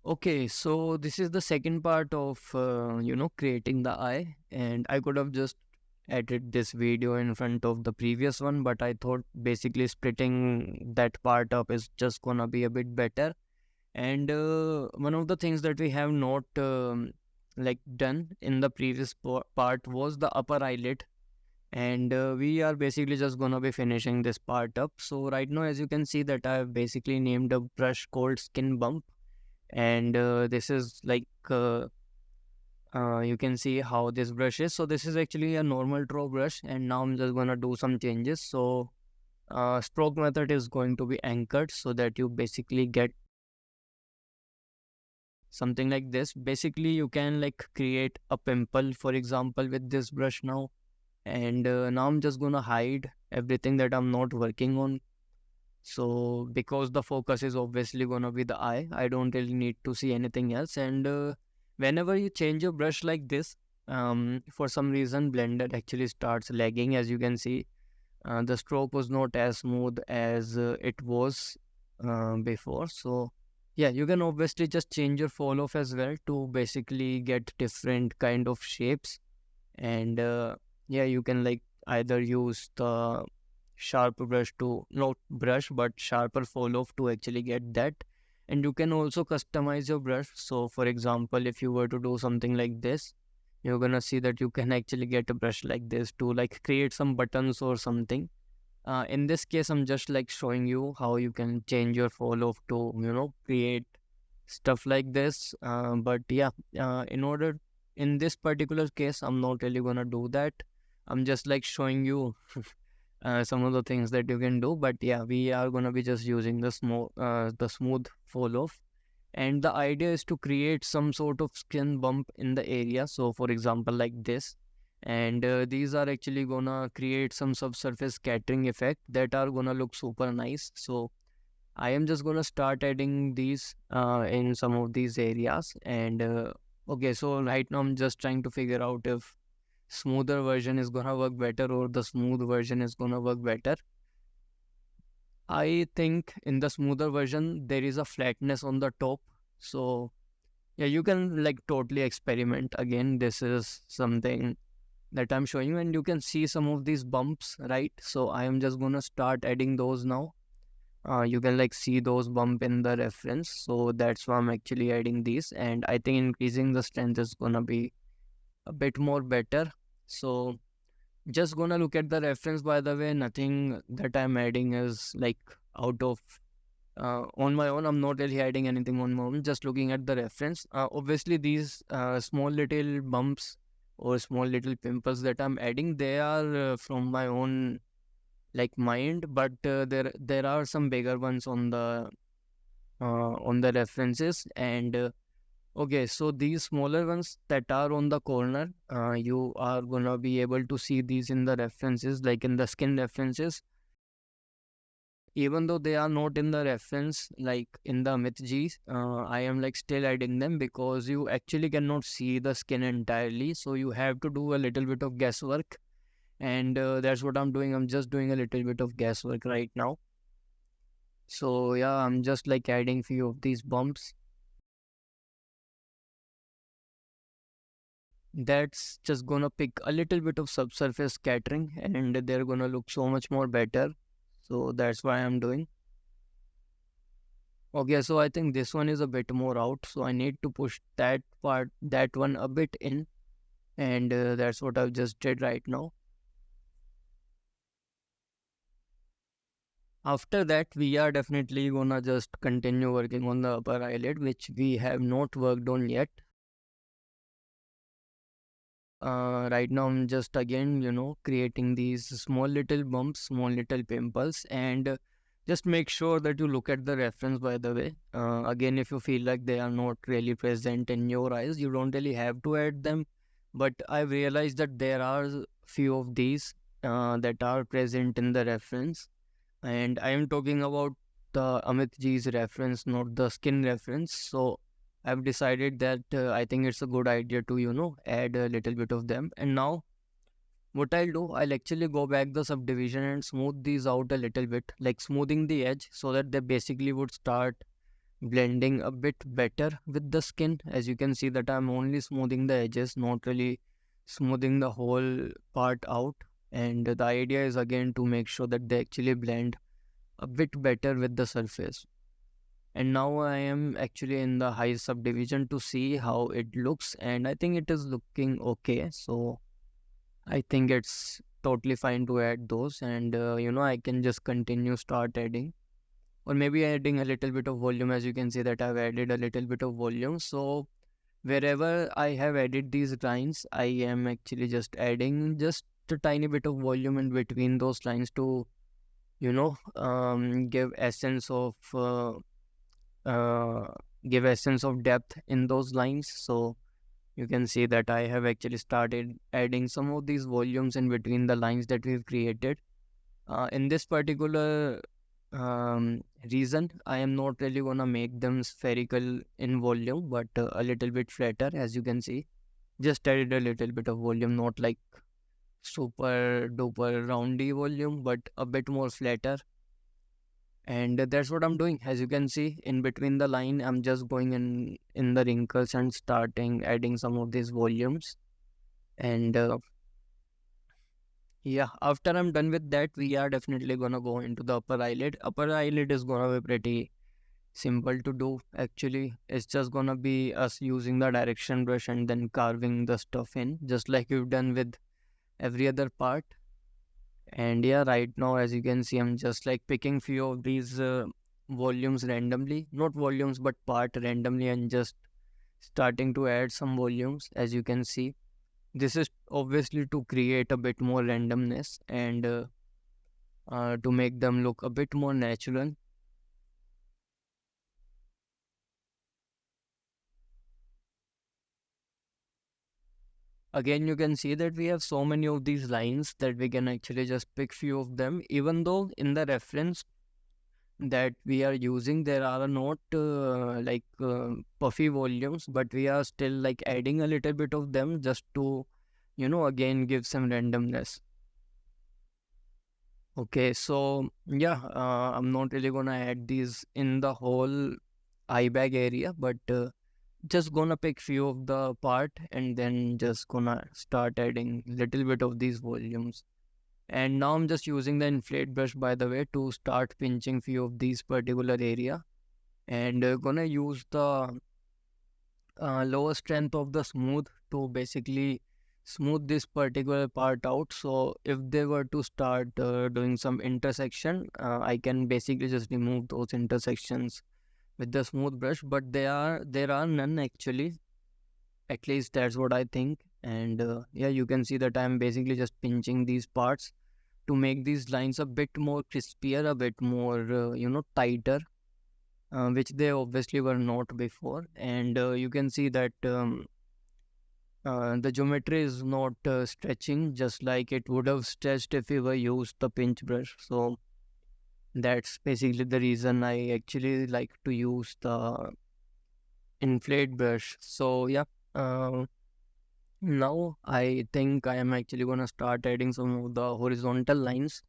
Okay, so this is the second part of creating the eye, and I could have just edited this video in front of the previous one, but I thought basically splitting that part up is just gonna be a bit better. And one of the things that we have not like done in the previous part was the upper eyelid, and we are basically just gonna be finishing this part up. So right now, as you can see, that I've basically named a brush called Skin Bump, and this is like you can see how this brush is. So this is actually a normal draw brush, and now I'm just gonna do some changes. So stroke method is going to be anchored so that you basically get something like this. Basically you can like create a pimple, for example, with this brush now. And now I'm just gonna hide everything that I'm not working on. So because the focus is obviously gonna be the eye, I don't really need to see anything else. And whenever you change your brush like this, for some reason Blender actually starts lagging. As you can see, the stroke was not as smooth as it was before. So yeah, you can obviously just change your fall off as well to basically get different kind of shapes. And yeah, you can like either use the sharp brush to not brush but sharper fall off to actually get that. And you can also customize your brush. So for example, if you were to do something like this, you're gonna see that you can actually get a brush like this to like create some buttons or something. In this case, I'm just like showing you how you can change your fall off to create stuff like this. But yeah, in order in this particular case, I'm not really gonna do that. I'm just like showing you some of the things that you can do. But yeah, we are gonna be just using the smooth fall off. And the idea is to create some sort of skin bump in the area. So for example, like this. And these are actually gonna create some subsurface scattering effect that are gonna look super nice. So I am just gonna start adding these in some of these areas. And okay, so right now I'm just trying to figure out if smoother version is gonna work better or the smooth version is gonna work better. I think in the smoother version there is a flatness on the top. So yeah, you can like totally experiment. Again, this is something that I'm showing you, and you can see some of these bumps, right? So I am just gonna start adding those now. You can like see those bump in the reference, so that's why I'm actually adding these. And I think increasing the strength is gonna be a bit more better. So just gonna look at the reference, by the way. Nothing that I'm adding is like out of on my own. I'm not really adding anything on my own, just looking at the reference. Obviously these small little bumps or small little pimples that I'm adding, they are from my own like mind. But there are some bigger ones on the references. And okay, so these smaller ones that are on the corner, you are gonna be able to see these in the references, like in the skin references. Even though they are not in the reference, like in the myth G's, I am like still adding them because you actually cannot see the skin entirely. So you have to do a little bit of guesswork. And that's what I'm doing. I'm just doing a little bit of guesswork right now. So yeah, I'm just like adding few of these bumps. That's just gonna pick a little bit of subsurface scattering, and they're gonna look so much more better. So that's why I'm doing. Okay, so I think this one is a bit more out, so I need to push that one a bit in. And that's what I've just did right now. After that, we are definitely gonna just continue working on the upper eyelid, which we have not worked on yet. Right now I'm just again creating these small little bumps, small little pimples. And just make sure that you look at the reference, by the way. Again, if you feel like they are not really present in your eyes, you don't really have to add them. But I've realized that there are few of these that are present in the reference. And I am talking about the Amit G's reference, not the skin reference. So I've decided that I think it's a good idea to add a little bit of them. And now what I'll do, I'll actually go back the subdivision and smooth these out a little bit, like smoothing the edge so that they basically would start blending a bit better with the skin. As you can see that I'm only smoothing the edges, not really smoothing the whole part out. And the idea is again to make sure that they actually blend a bit better with the surface. And now I am actually in the high subdivision to see how it looks, and I think it is looking okay. So I think it's totally fine to add those, and I can just continue start adding, or maybe adding a little bit of volume. As you can see that I've added a little bit of volume. So wherever I have added these lines, I am actually just adding just a tiny bit of volume in between those lines to give essence of uh, depth in those lines. So you can see that I have actually started adding some of these volumes in between the lines that we've created. In this particular reason, I am not really gonna make them spherical in volume, but a little bit flatter. As you can see, just added a little bit of volume, not like super duper roundy volume, but a bit more flatter. And that's what I'm doing. As you can see, in between the line, I'm just going in the wrinkles and starting adding some of these volumes. And yeah, after I'm done with that, we are definitely gonna go into the upper eyelid. Upper eyelid is gonna be pretty simple to do. Actually, it's just gonna be us using the direction brush and then carving the stuff in, just like we've done with every other part. And yeah, right now, as you can see, I'm just like picking few of these volumes randomly, not volumes, but part randomly, and just starting to add some volumes. As you can see, this is obviously to create a bit more randomness and to make them look a bit more natural. Again, you can see that we have so many of these lines that we can actually just pick few of them, even though in the reference that we are using there are not puffy volumes, but we are still like adding a little bit of them just to again give some randomness. Okay, so yeah, I'm not really gonna add these in the whole eye bag area, but just gonna pick few of the part and then just gonna start adding little bit of these volumes. And now I'm just using the inflate brush, by the way, to start pinching few of these particular area, and gonna use the lower strength of the smooth to basically smooth this particular part out. So if they were to start doing some intersection, I can basically just remove those intersections with the smooth brush, but there are none actually. At least that's what I think. And yeah, you can see that I'm basically just pinching these parts to make these lines a bit more crispier, a bit more tighter, which they obviously were not before. And you can see that the geometry is not stretching just like it would have stretched if we were used the pinch brush. So that's basically the reason I actually like to use the inflate brush. So yeah, uh, now I think I am actually gonna start adding some of the horizontal lines.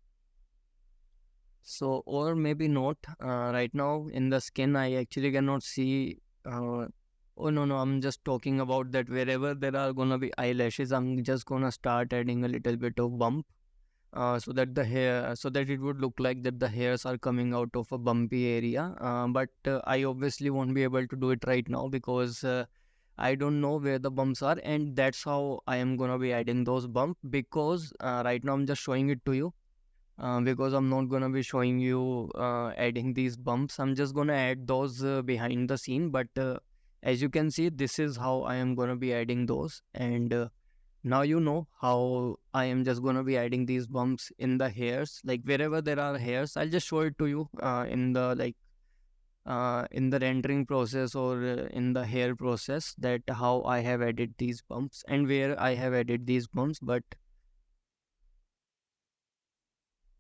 So, or maybe not. Right now in the skin, I actually cannot see. Oh no, no, I'm just talking about that wherever there are gonna be eyelashes, I'm just gonna start adding a little bit of bump. So that the hair, so that it would look like that the hairs are coming out of a bumpy area. But I obviously won't be able to do it right now because I don't know where the bumps are, and that's how I am gonna be adding those bump. Because right now I'm just showing it to you because I'm not gonna be showing you adding these bumps. I'm just gonna add those behind the scene. But as you can see, this is how I am gonna be adding those. And now you know how I am just gonna be adding these bumps in the hairs. Like wherever there are hairs, I'll just show it to you in the rendering process or in the hair process, that how I have added these bumps and where I have added these bumps. But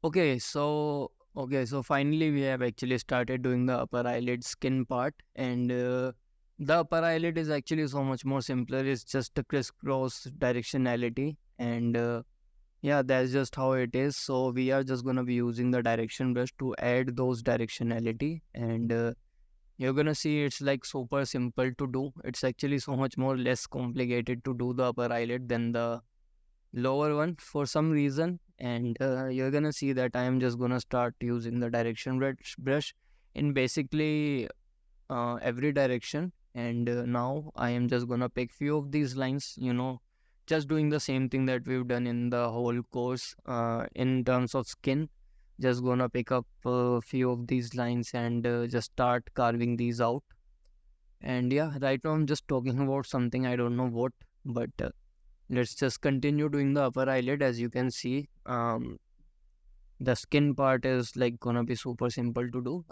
okay, so finally we have actually started doing the upper eyelid skin part, and the upper eyelid is actually so much more simpler. It's just a crisscross directionality, and yeah, that's just how it is. So we are just gonna be using the direction brush to add those directionality, and you're gonna see it's like super simple to do. It's actually so much more less complicated to do the upper eyelid than the lower one for some reason. And you're gonna see that I am just gonna start using the direction brush in basically every direction. And now I am just gonna pick few of these lines, just doing the same thing that we've done in the whole course in terms of skin. Just gonna pick up a few of these lines and just start carving these out. And yeah, right now I'm just talking about something I don't know what, but let's just continue doing the upper eyelid. As you can see, the skin part is like gonna be super simple to do.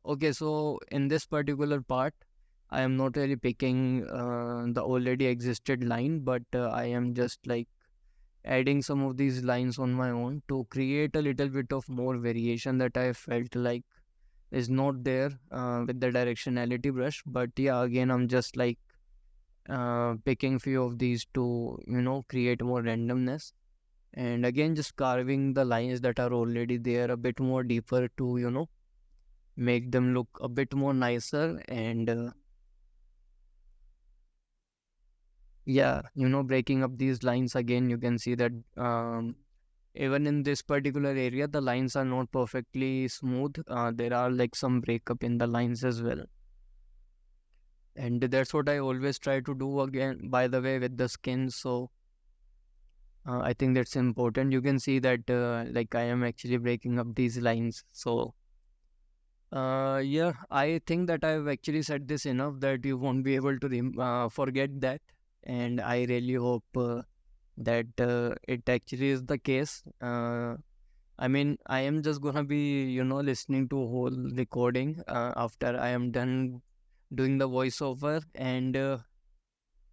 Okay, so in this particular part, I am not really picking the already existed line, but I am just like adding some of these lines on my own to create a little bit of more variation that I felt like is not there with the directionality brush. But yeah, again, I'm just like picking few of these to create more randomness, and again just carving the lines that are already there a bit more deeper to make them look a bit more nicer. And yeah, breaking up these lines again, you can see that even in this particular area the lines are not perfectly smooth. There are like some breakup in the lines as well, and that's what I always try to do again, by the way, with the skin. So I think that's important. You can see that like I am actually breaking up these lines. So yeah, I think that I've actually said this enough that you won't be able to forget that. And I really hope that it actually is the case. I mean, I am just gonna be, listening to whole recording after I am done doing the voiceover, and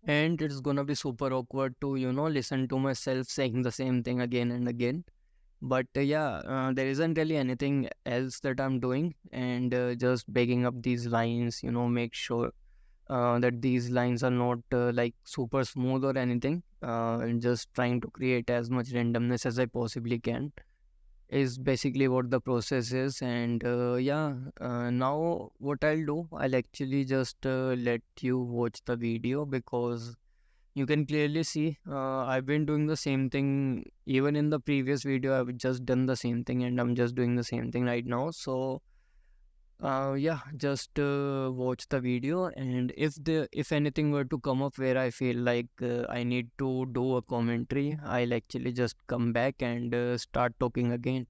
it's gonna be super awkward to, listen to myself saying the same thing again and again. But yeah, there isn't really anything else that I'm doing, and just baking up these lines, make sure that these lines are not like super smooth or anything, and just trying to create as much randomness as I possibly can is basically what the process is. And yeah, now what I'll do, I'll actually just let you watch the video, because you can clearly see I've been doing the same thing even in the previous video. I've just done the same thing, and I'm just doing the same thing right now. So yeah, just watch the video, and if anything were to come up where I feel like I need to do a commentary, I'll actually just come back and start talking again.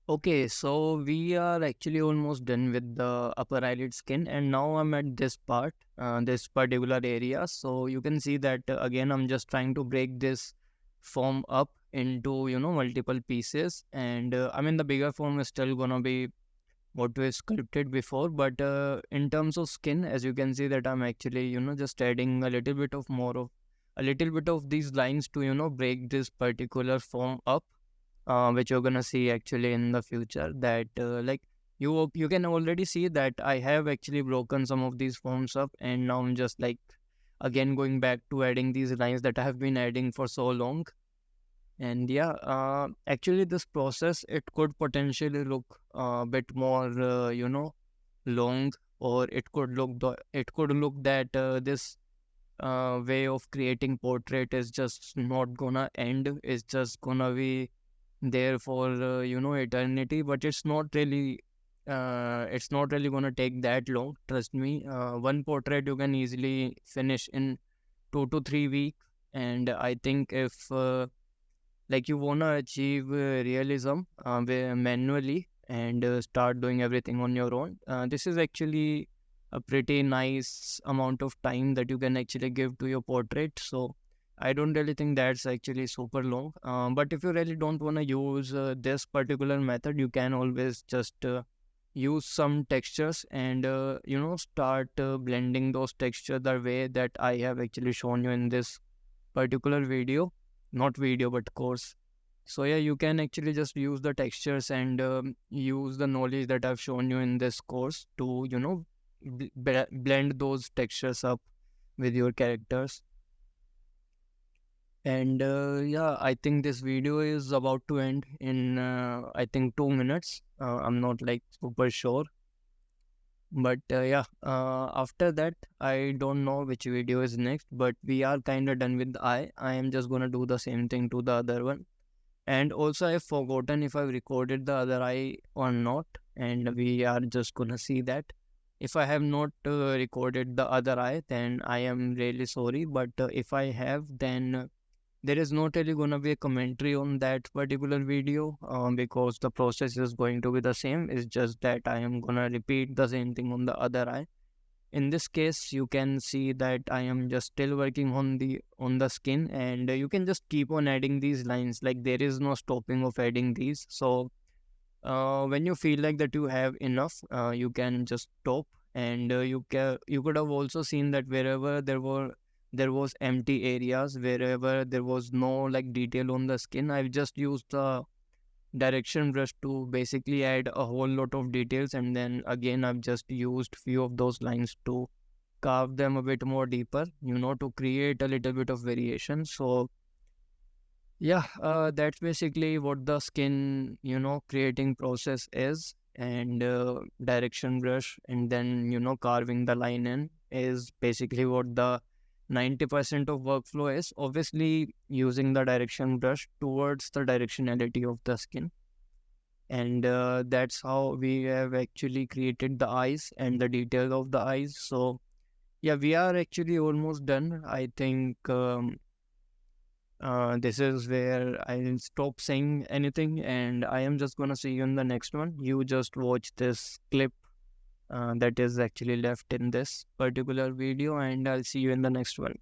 Okay, so we are actually almost done with the upper eyelid skin, and now I'm at this part, this particular area. So you can see that again, I'm just trying to break this form up into, multiple pieces. And I mean, the bigger form is still gonna be what we sculpted before, but in terms of skin, as you can see that I'm actually, just adding a little bit of more of a little bit of these lines to, break this particular form up, which you're gonna see actually in the future. That like you can already see that I have actually broken some of these forms up, and now I'm just like again going back to adding these lines that I have been adding for so long. And yeah, actually this process, it could potentially look a bit more long, or it could look that this way of creating portrait is just not gonna end. It's just gonna be there for eternity, but it's not really gonna take that long, trust me. One portrait you can easily finish in 2 to 3 weeks. And I think if like you wanna achieve realism manually, and start doing everything on your own, this is actually a pretty nice amount of time that you can actually give to your portrait. So I don't really think that's actually super long. But if you really don't want to use this particular method, you can always just use some textures, and start blending those textures the way that I have actually shown you in this particular video, not video but course. So yeah, you can actually just use the textures, and use the knowledge that I've shown you in this course to blend those textures up with your characters. And yeah, I think this video is about to end in I think 2 minutes. I'm not like super sure, but yeah, after that I don't know which video is next, but we are kind of done with the eye. I am just gonna do the same thing to the other one. And also, I've forgotten if I've recorded the other eye or not, and we are just gonna see that. If I have not recorded the other eye, then I am really sorry. But if I have, then there is not really gonna be a commentary on that particular video, because the process is going to be the same. It's just that I am gonna repeat the same thing on the other eye. In this case, you can see that I am just still working on the skin, and you can just keep on adding these lines. Like there is no stopping of adding these. So when you feel like that you have enough, you can just stop. And you could have also seen that wherever there was empty areas, wherever there was no like detail on the skin, I've just used the direction brush to basically add a whole lot of details. And then again, I've just used few of those lines to carve them a bit more deeper, to create a little bit of variation. So yeah, that's basically what the skin, creating process is. And direction brush, and then carving the line in, is basically what the 90% of workflow is. Obviously using the direction brush towards the directionality of the skin. And that's how we have actually created the eyes and the detail of the eyes. So yeah, we are actually almost done. I think this is where I'll stop saying anything, and I am just gonna see you in the next one. You just watch this clip that is actually left in this particular video, and I'll see you in the next one.